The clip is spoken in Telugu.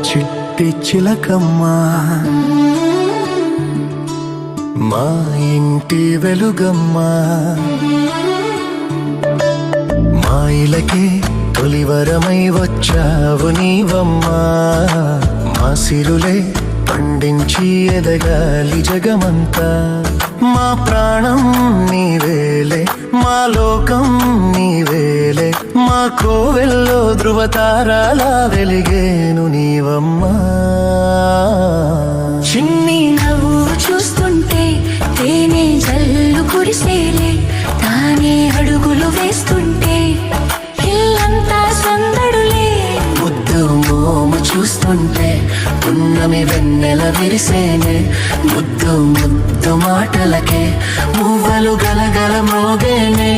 చిట్టి చిలకమ్మ మా ఇంటి వెలుగమ్మ మా ఇలకే తొలివరమై వచ్చావు నీవమ్మా మా సిరులే పండించి ఎదగాలి జగమంతా మా ప్రాణం నీవేలే మా లోకం నీవేలే మా కోవెల్లో ధృవతారాలా వెలిగేను నీవమ్మా చిన్ని నవ్వు చూస్తుంటే తేనె జల్లు కురిసేలే తానే అడుగులు వేస్తుంటే ఇల్లంతా సందడులే ముద్దు మోము చూస్తుంటే పున్నమి వెన్నెల విరిసేనే ముద్దు ముద్దు మాటలకే మువ్వలు గలగల మోగేనే